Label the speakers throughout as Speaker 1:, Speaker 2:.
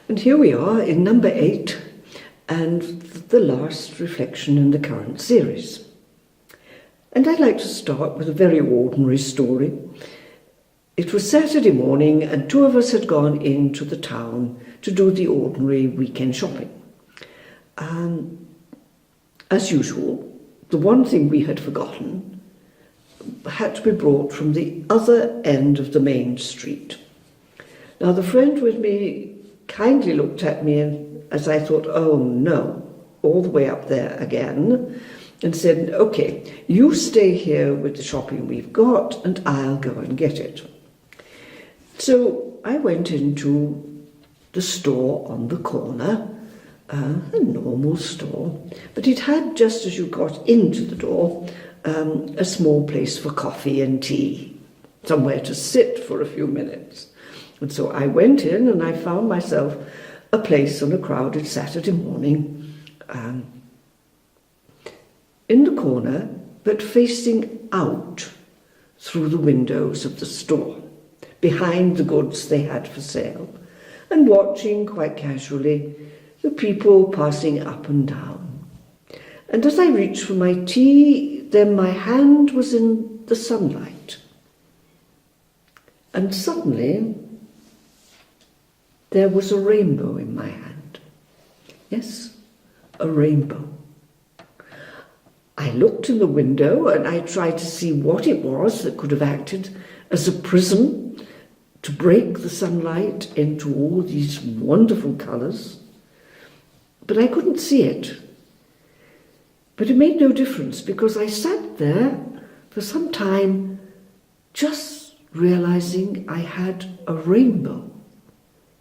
Speaker 1: And here we are in number 8 and the last reflection in the current series. And I'd like to start with a very ordinary story. It was Saturday morning and 2 of us had gone into the town to do the ordinary weekend shopping. As usual, the one thing we had forgotten had to be brought from the other end of the main street. Now the friend with me kindly looked at me as I thought, oh no, all the way up there again, and said, okay, you stay here with the shopping we've got and I'll go and get it. So I went into the store on the corner, a normal store, but it had, just as you got into the door, a small place for coffee and tea, somewhere to sit for a few minutes. And so I went in and I found myself a place on a crowded Saturday morning in the corner, but facing out through the windows of the store, behind the goods they had for sale, and watching quite casually the people passing up and down. And as I reached for my tea, then my hand was in the sunlight. And suddenly, there was a rainbow in my hand. Yes, a rainbow. I looked in the window and I tried to see what it was that could have acted as a prism to break the sunlight into all these wonderful colours, but I couldn't see it. But it made no difference because I sat there for some time just realizing I had a rainbow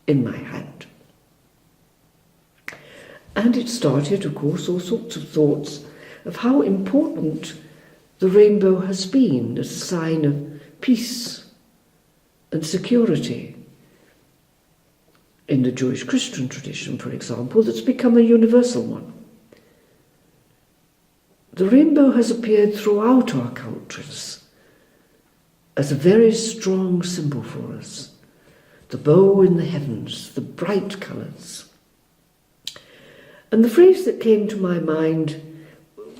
Speaker 1: in my hand. And it started, of course, all sorts of thoughts of how important the rainbow has been as a sign of peace and security. In the Jewish Christian tradition, for example, that's become a universal one. The rainbow has appeared throughout our cultures as a very strong symbol for us. The bow in the heavens, the bright colours. And the phrase that came to my mind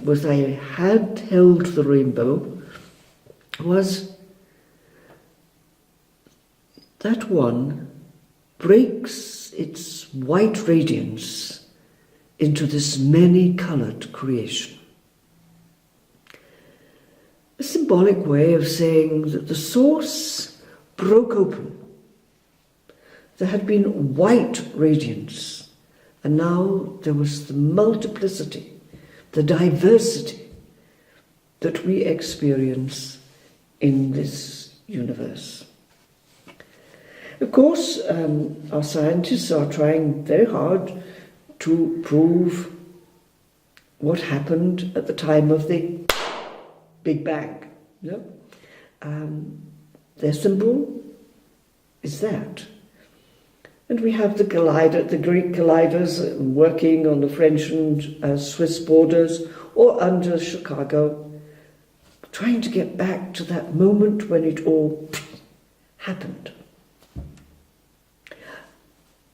Speaker 1: was I had held the rainbow was that one breaks its white radiance into this many-coloured creation. A symbolic way of saying that the source broke open. There had been white radiance, and now there was the multiplicity, the diversity that we experience in this universe. Of course, our scientists are trying very hard to prove what happened at the time of the Big Bang. You know? Their symbol is that. And we have the Greek colliders working on the French and Swiss borders or under Chicago, trying to get back to that moment when it all happened.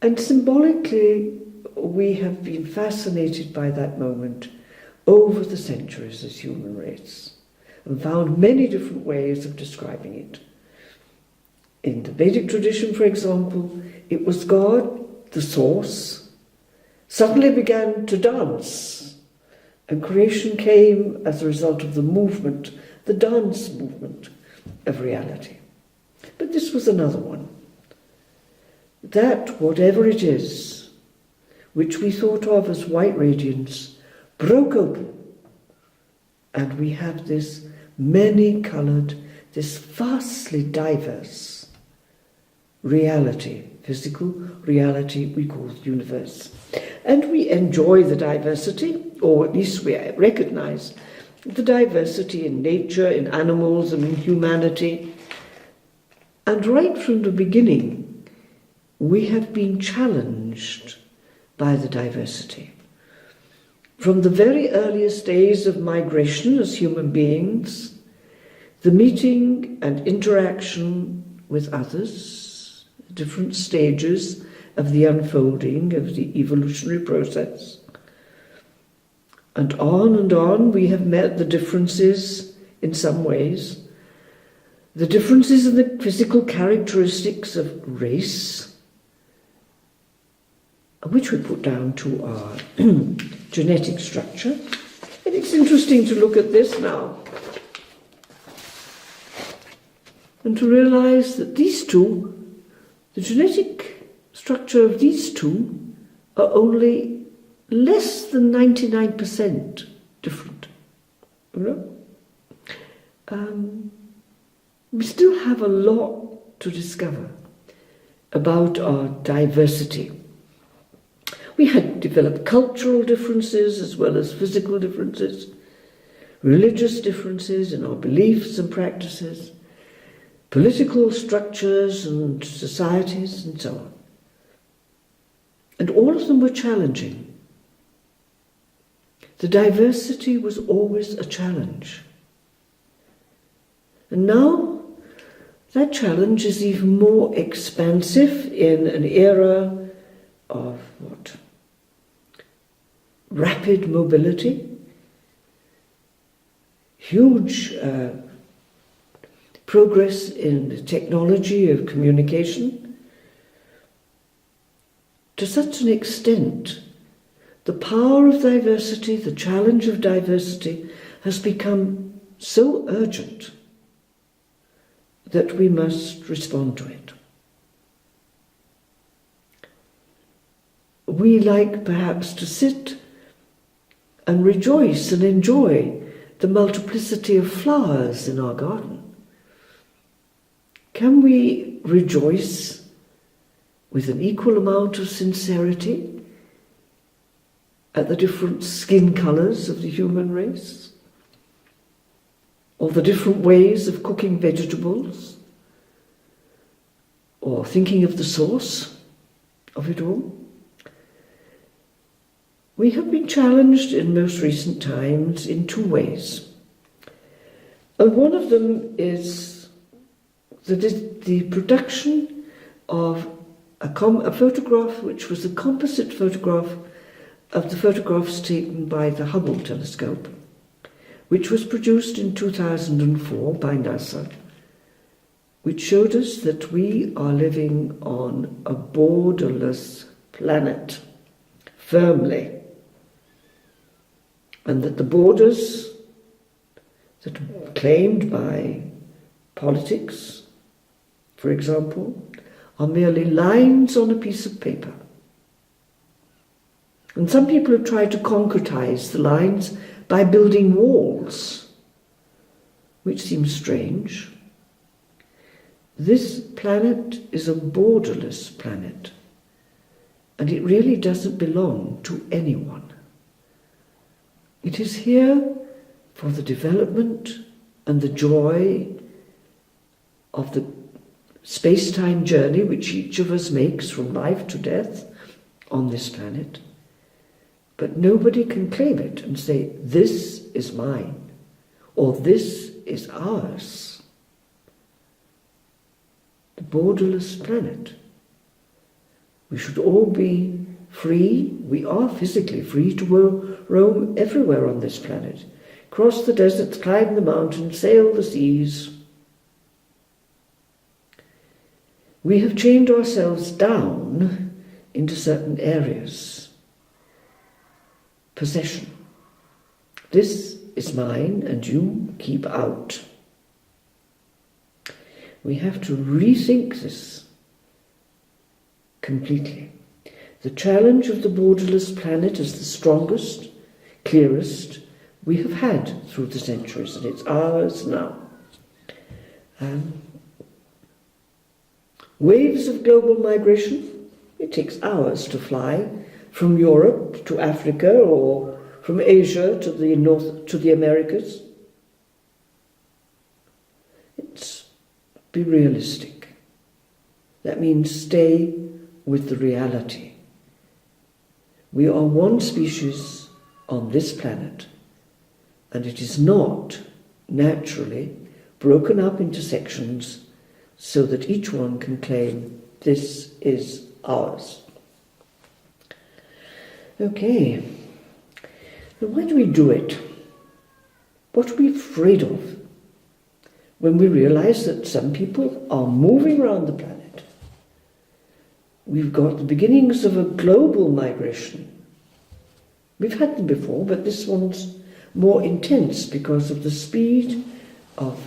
Speaker 1: And symbolically, we have been fascinated by that moment over the centuries as human race and found many different ways of describing it. In the Vedic tradition, for example, it was God, the source, suddenly began to dance, and creation came as a result of the movement, the dance movement of reality. But this was another one. That, whatever it is, which we thought of as white radiance, broke open, and we have this many-coloured, this vastly diverse reality, physical reality we call the universe. And we enjoy the diversity, or at least we recognise the diversity in nature, in animals and in humanity. And right from the beginning, we have been challenged by the diversity. From the very earliest days of migration as human beings, the meeting and interaction with others, different stages of the unfolding of the evolutionary process. And on we have met the differences in some ways, the differences in the physical characteristics of race, which we put down to our genetic structure. And it's interesting to look at this now and to realize that these two, the genetic structure of these two, are only less than 99% different. You know? We still have a lot to discover about our diversity. We had developed cultural differences as well as physical differences, religious differences in our beliefs and practices, political structures and societies, and so on. And all of them were challenging. The diversity was always a challenge. And now that challenge is even more expansive in an era of what? Rapid mobility, huge progress in the technology of communication, to such an extent the power of diversity, the challenge of diversity, has become so urgent that we must respond to it. We like perhaps to sit and rejoice and enjoy the multiplicity of flowers in our garden. Can we rejoice with an equal amount of sincerity at the different skin colours of the human race? Or the different ways of cooking vegetables? Or thinking of the source of it all? We have been challenged in most recent times in two ways. And one of them is the production of a photograph which was a composite photograph of the photographs taken by the Hubble telescope, which was produced in 2004 by NASA, which showed us that we are living on a borderless planet, firmly, and that the borders that are claimed by politics, for example, are merely lines on a piece of paper. And some people have tried to concretize the lines by building walls, which seems strange. This planet is a borderless planet, and it really doesn't belong to anyone. It is here for the development and the joy of the space-time journey which each of us makes from life to death on this planet. But nobody can claim it and say, this is mine, or this is ours. The borderless planet. We should all be free. We are physically free to roam everywhere on this planet. Cross the deserts, climb the mountains, sail the seas. We have chained ourselves down into certain areas. Possession. This is mine and you keep out. We have to rethink this completely. The challenge of the borderless planet is the strongest, clearest we have had through the centuries, and it's ours now. Waves of global migration. It takes hours to fly from Europe to Africa, or from Asia to the North, to the Americas. Be realistic. That means stay with the reality. We are one species on this planet, and it is not naturally broken up into sections so that each one can claim this is ours. Okay, now why do we do it? What are we afraid of when we realize that some people are moving around the planet? We've got the beginnings of a global migration. We've had them before, but this one's more intense because of the speed of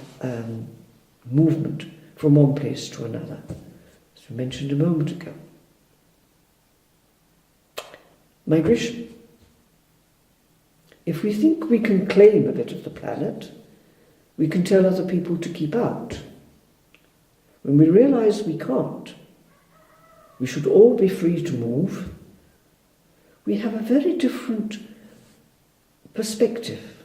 Speaker 1: movement from one place to another, as we mentioned a moment ago. Migration. If we think we can claim a bit of the planet, we can tell other people to keep out. When we realize we can't, we should all be free to move, we have a very different perspective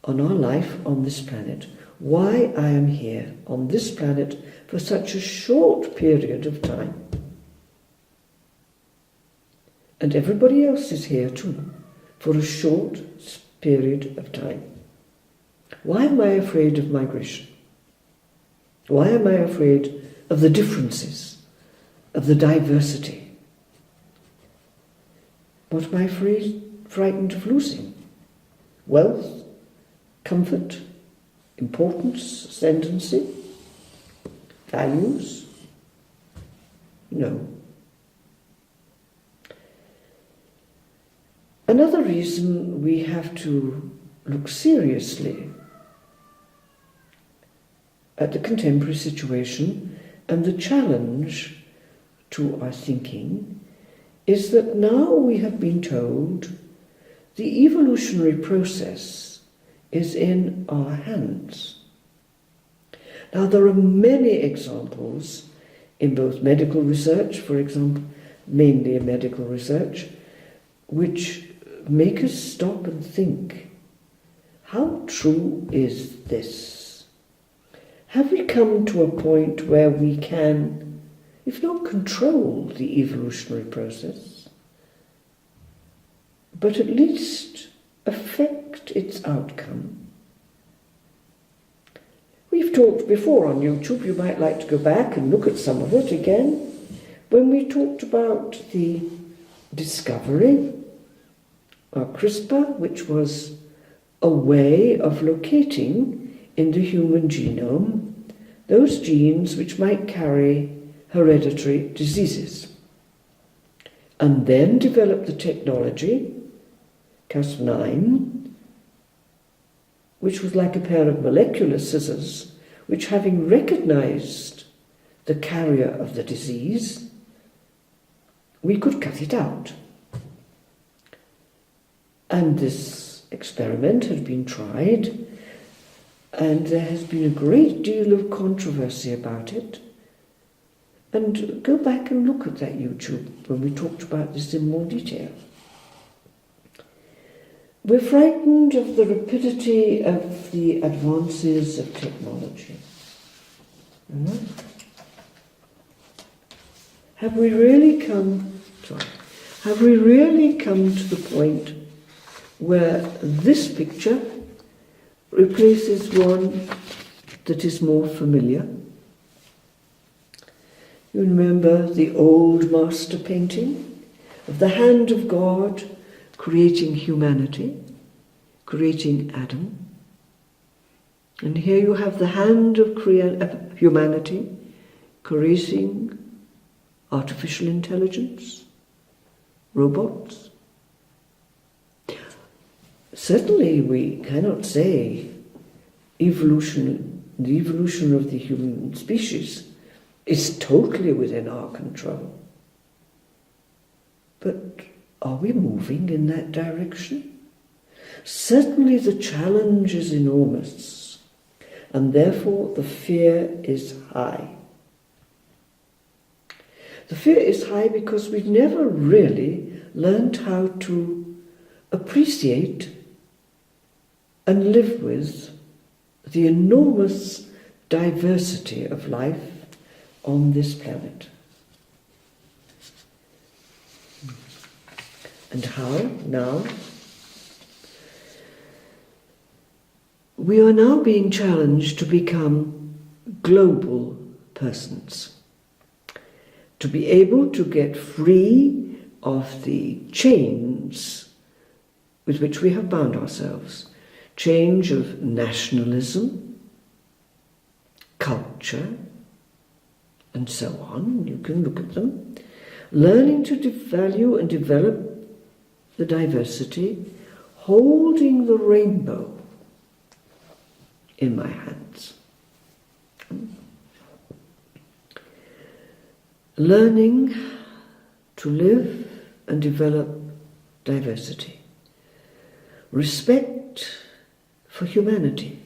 Speaker 1: on our life on this planet. Why I am here on this planet for such a short period of time. And everybody else is here too, for a short period of time. Why am I afraid of migration? Why am I afraid of the differences, of the diversity? What am I frightened of losing? Wealth, comfort, importance, ascendancy, values? No. Another reason we have to look seriously at the contemporary situation and the challenge to our thinking is that now we have been told the evolutionary process is in our hands. Now there are many examples in both medical research, for example, mainly in medical research, which make us stop and think, how true is this? Have we come to a point where we can, if not control the evolutionary process, but at least affect its outcome? We've talked before on YouTube, you might like to go back and look at some of it again, when we talked about the discovery of CRISPR, which was a way of locating in the human genome those genes which might carry hereditary diseases, and then developed the technology, Cas9, which was like a pair of molecular scissors, which, having recognized the carrier of the disease, we could cut it out. And this experiment had been tried, and there has been a great deal of controversy about it. And go back and look at that YouTube when we talked about this in more detail. We're frightened of the rapidity of the advances of technology. Have we really come to the point where this picture replaces one that is more familiar? You remember the old master painting of the hand of God creating humanity, creating Adam. And here you have the hand of humanity creating artificial intelligence, robots. Certainly we cannot say the evolution of the human species is totally within our control. But are we moving in that direction? Certainly the challenge is enormous, and therefore the fear is high. The fear is high because we've never really learned how to appreciate and live with the enormous diversity of life on this planet. And how now? We are now being challenged to become global persons, to be able to get free of the chains with which we have bound ourselves. Change of nationalism, culture, and so on. You can look at them. Learning to value and develop the diversity, holding the rainbow in my hands. Learning to live and develop diversity. Respect for humanity.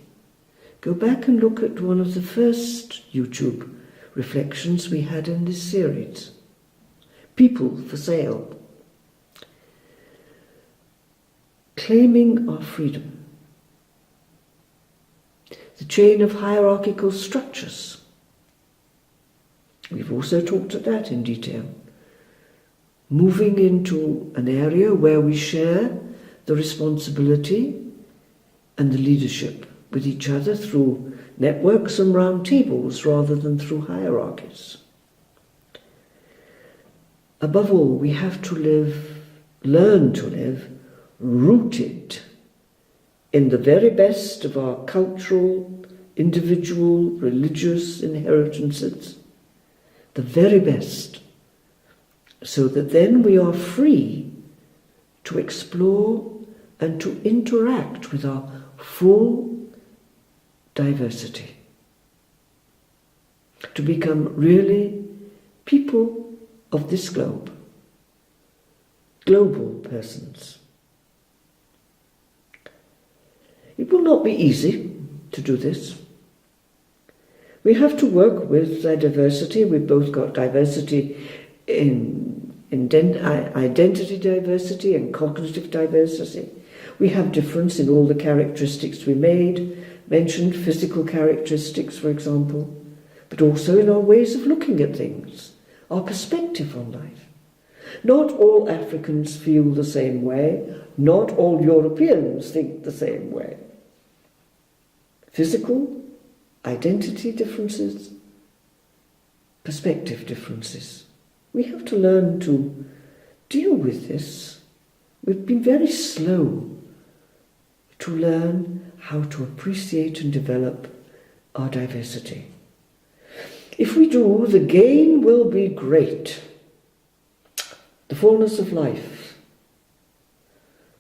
Speaker 1: Go back and look at one of the first YouTube reflections we had in this series. People for sale. Claiming our freedom. The chain of hierarchical structures. We've also talked at that in detail. Moving into an area where we share the responsibility and the leadership with each other through networks and round tables rather than through hierarchies. Above all, we have to learn to live rooted in the very best of our cultural, individual, religious inheritances, the very best, so that then we are free to explore and to interact with our full diversity, to become really people of this globe, global persons. It will not be easy to do this. We have to work with diversity. We've both got diversity in identity diversity and cognitive diversity. We have difference in all the characteristics we mentioned, physical characteristics, for example, but also in our ways of looking at things, our perspective on life. Not all Africans feel the same way. Not all Europeans think the same way. Physical, identity differences, perspective differences. We have to learn to deal with this. We've been very slow to learn how to appreciate and develop our diversity. If we do, the gain will be great. The fullness of life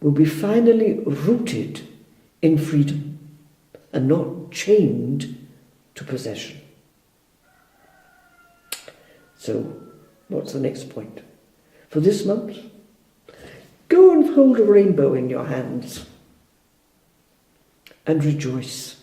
Speaker 1: will be finally rooted in freedom and not chained to possession. So, what's the next point? For this month, go and hold a rainbow in your hands and rejoice.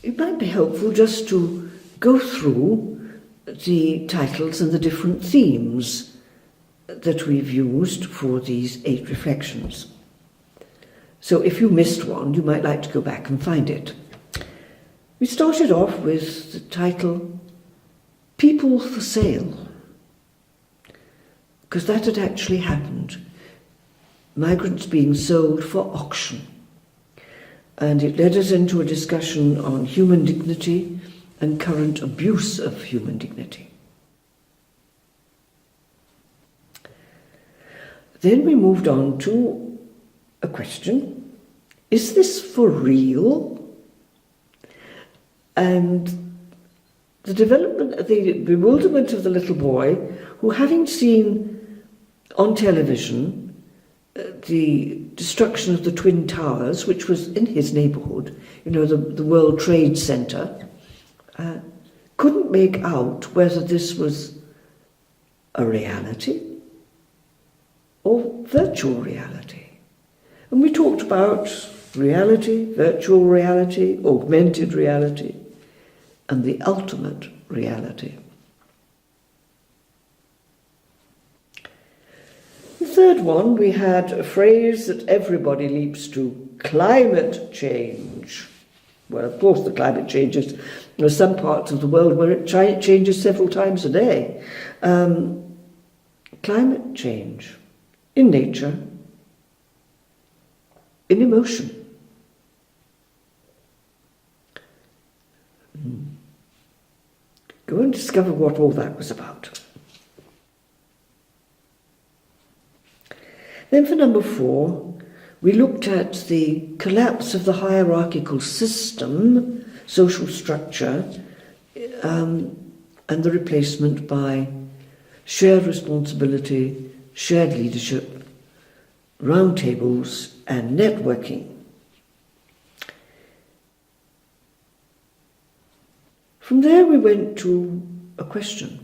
Speaker 1: It might be helpful just to go through the titles and the different themes that we've used for these 8 reflections. So if you missed one, you might like to go back and find it. We started off with the title, People for Sale, because that had actually happened. Migrants being sold for auction. And it led us into a discussion on human dignity and current abuse of human dignity. Then we moved on to a question, is this for real? And the bewilderment of the little boy who, having seen on television the destruction of the Twin Towers, which was in his neighbourhood, the World Trade Center, couldn't make out whether this was a reality or virtual reality. And we talked about reality, virtual reality, augmented reality, and the ultimate reality. The third one, we had a phrase that everybody leaps to, climate change. Well, of course the climate changes. There are some parts of the world where it changes several times a day. Climate change in nature, in emotion. Go and discover what all that was about. Then for number 4, we looked at the collapse of the hierarchical system, social structure, and the replacement by shared responsibility, shared leadership, roundtables, and networking. From there we went to a question,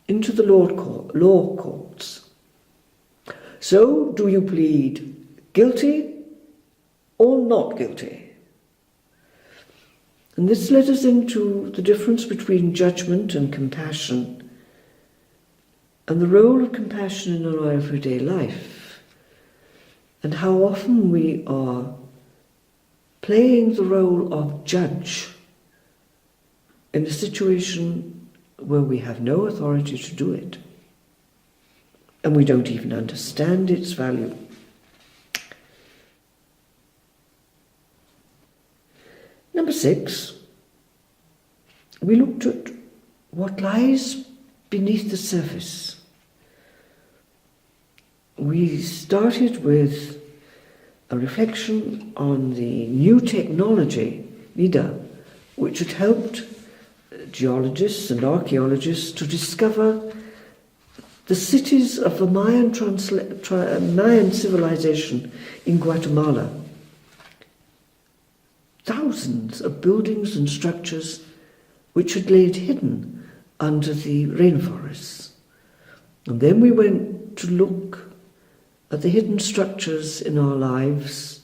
Speaker 1: into the law courts. So, do you plead guilty or not guilty? And this led us into the difference between judgment and compassion, and the role of compassion in our everyday life, and how often we are playing the role of judge in a situation where we have no authority to do it, and we don't even understand its value. Number 6, we looked at what lies beneath the surface. We started with a reflection on the new technology, LIDA, which had helped geologists and archaeologists to discover the cities of the Mayan civilization in Guatemala. Thousands of buildings and structures which had laid hidden under the rainforests. And then we went to look at the hidden structures in our lives,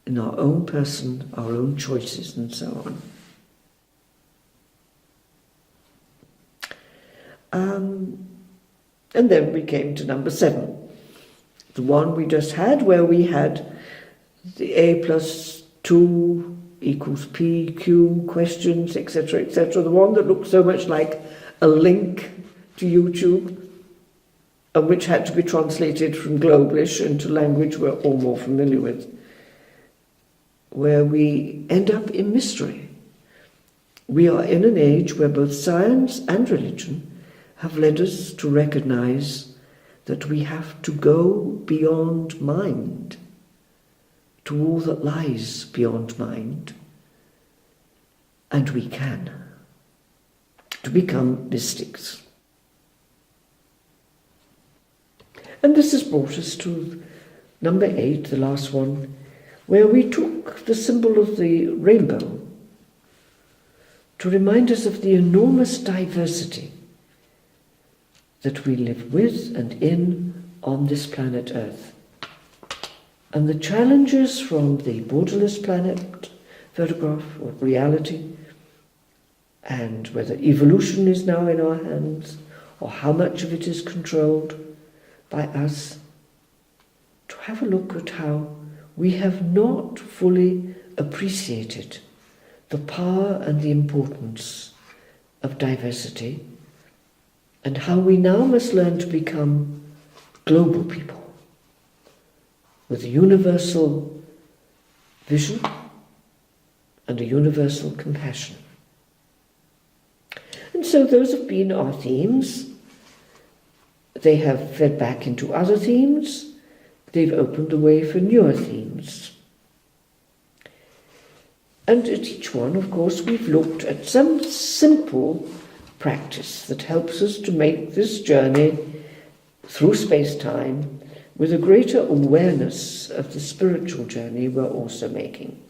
Speaker 1: in our own person, our own choices, and so on. And then we came to number 7, the one we just had, where we had the A plus 2 equals PQ questions, etc., etc., the one that looked so much like a link to YouTube, and which had to be translated from Globalish into language we're all more familiar with, where we end up in mystery. We are in an age where both science and religion have led us to recognize that we have to go beyond mind, to all that lies beyond mind, and we can, to become mystics. And this has brought us to number 8, the last one, where we took the symbol of the rainbow to remind us of the enormous diversity that we live with and in on this planet Earth. And the challenges from the borderless planet photograph or reality, and whether evolution is now in our hands or how much of it is controlled by us, to have a look at how we have not fully appreciated the power and the importance of diversity, and how we now must learn to become global people with a universal vision and a universal compassion. And so those have been our themes. They have fed back into other themes. They've opened the way for newer themes. And at each one, of course, we've looked at some simple practice that helps us to make this journey through space-time with a greater awareness of the spiritual journey we're also making.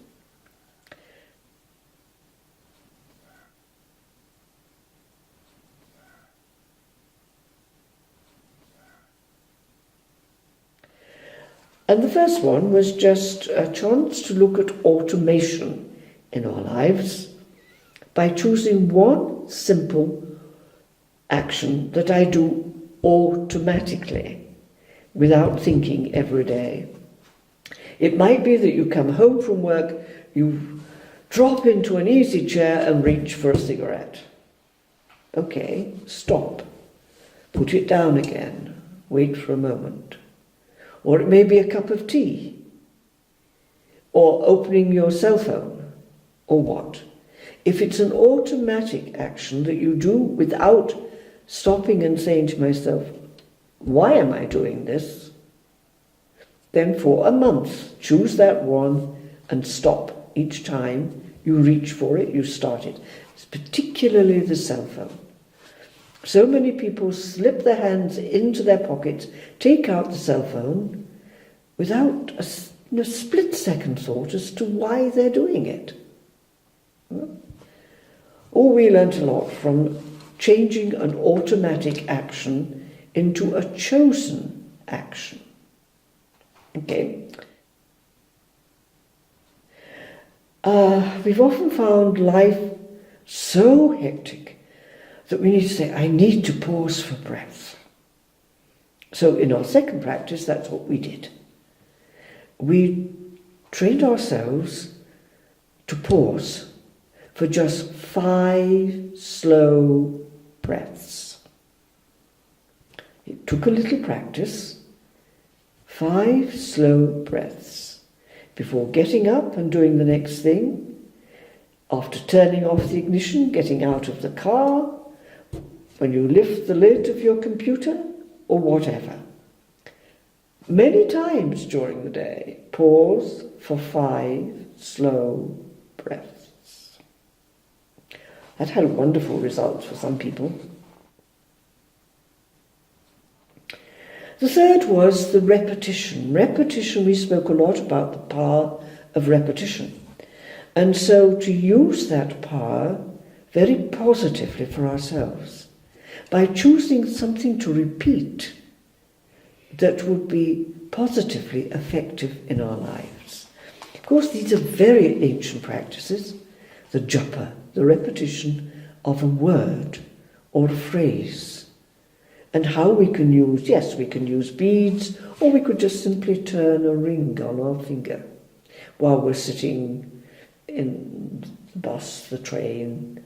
Speaker 1: And the first one was just a chance to look at automation in our lives by choosing one simple action that I do automatically without thinking every day. It might be that you come home from work, you drop into an easy chair and reach for a cigarette. Okay, stop. Put it down again. Wait for a moment. Or it may be a cup of tea, or opening your cell phone, or what. If it's an automatic action that you do without stopping and saying to myself, why am I doing this? Then for a month, choose that one and stop each time you reach for it, you start it. It's particularly the cell phone. So many people slip their hands into their pockets, take out the cell phone, without a split-second thought as to why they're doing it. Or we learnt a lot from changing an automatic action into a chosen action. Okay. We've often found life so hectic that we need to say, I need to pause for breath. So in our second practice, that's what we did. We trained ourselves to pause for just 5 slow breaths. It took a little practice. 5 slow breaths before getting up and doing the next thing, after turning off the ignition, getting out of the car, when you lift the lid of your computer, or whatever. Many times during the day, pause for 5 slow breaths. That had wonderful results for some people. The third was the repetition. Repetition, we spoke a lot about the power of repetition. And so to use that power very positively for ourselves, by choosing something to repeat that would be positively effective in our lives. Of course, these are very ancient practices, the japa, the repetition of a word or a phrase. And how we can use, yes, we can use beads, or we could just simply turn a ring on our finger while we're sitting in the bus, the train,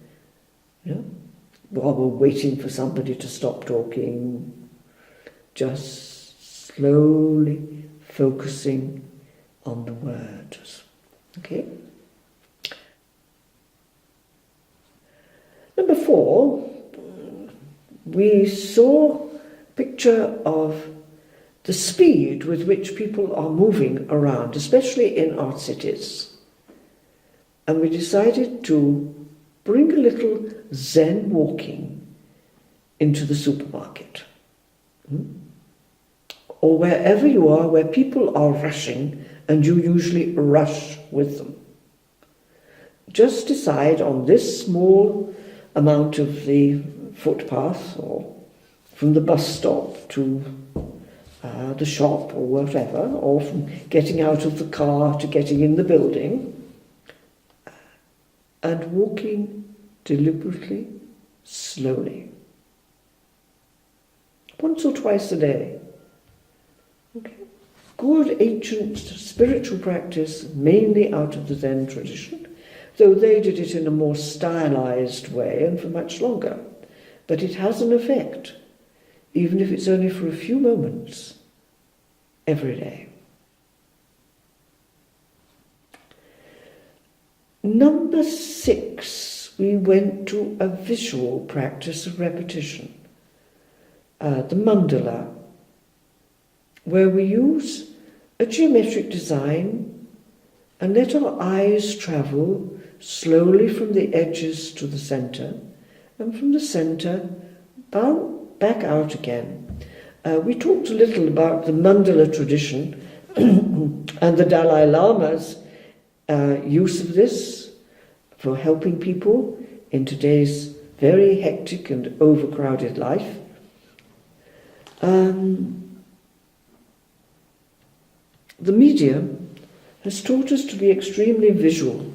Speaker 1: while we're waiting for somebody to stop talking, just slowly focusing on the words. Okay? Number 4, we saw a picture of the speed with which people are moving around, especially in our cities. And we decided to bring a little Zen walking into the supermarket. Or wherever you are, where people are rushing and you usually rush with them. Just decide on this small amount of the footpath, or from the bus stop to the shop or whatever, or from getting out of the car to getting in the building, and walking deliberately, slowly. Once or twice a day. Okay. Good ancient spiritual practice, mainly out of the Zen tradition, though they did it in a more stylized way and for much longer. But it has an effect, even if it's only for a few moments, every day. Number 6, we went to a visual practice of repetition, the mandala, where we use a geometric design and let our eyes travel slowly from the edges to the center, and from the center back out again. We talked a little about the mandala tradition and the Dalai Lama's use of this for helping people in today's very hectic and overcrowded life. The media has taught us to be extremely visual.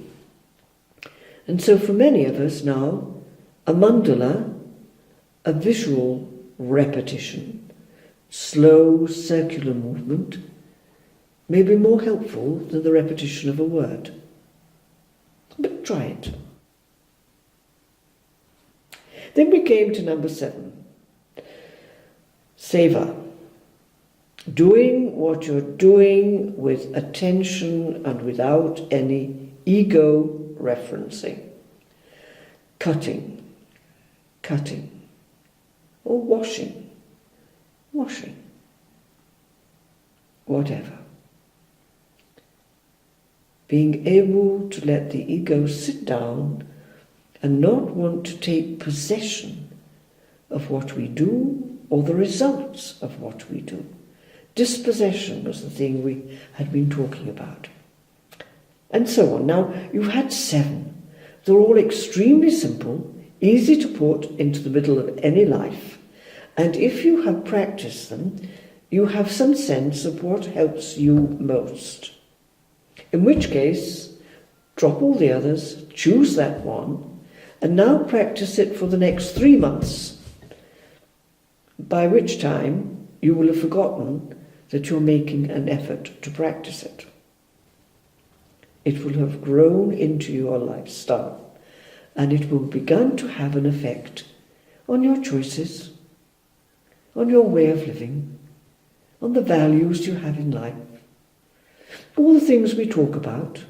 Speaker 1: And so for many of us now, a mandala, a visual repetition, slow circular movement, may be more helpful than the repetition of a word. But try it. Then we came to number 7. Seva. Doing what you're doing with attention and without any ego referencing. cutting, cutting, or washing, washing, whatever. Being able to let the ego sit down and not want to take possession of what we do or the results of what we do. Dispossession was the thing we had been talking about. And so on. Now, you've had 7. They're all extremely simple, easy to put into the middle of any life. And if you have practiced them, you have some sense of what helps you most. In which case, drop all the others, choose that one, and now practice it for the next 3 months, by which time you will have forgotten that you're making an effort to practice it. It will have grown into your lifestyle, and it will begin to have an effect on your choices, on your way of living, on the values you have in life. All the things we talk about.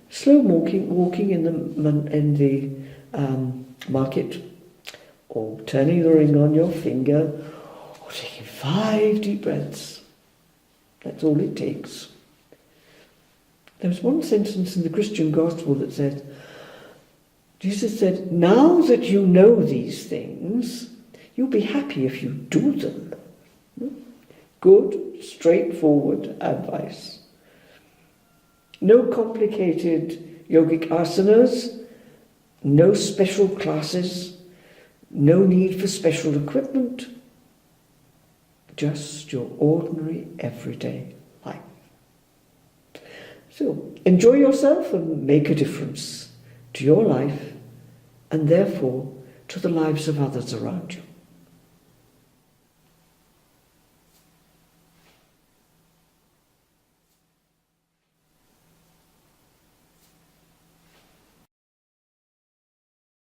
Speaker 1: Slow walking in the market, or turning the ring on your finger, or taking 5 deep breaths. That's all it takes. There's one sentence in the Christian Gospel that says, Jesus said, now that you know these things, you'll be happy if you do them. Good, straightforward advice. No complicated yogic asanas, no special classes, no need for special equipment, just your ordinary everyday life. So enjoy yourself and make a difference to your life and therefore to the lives of others around you.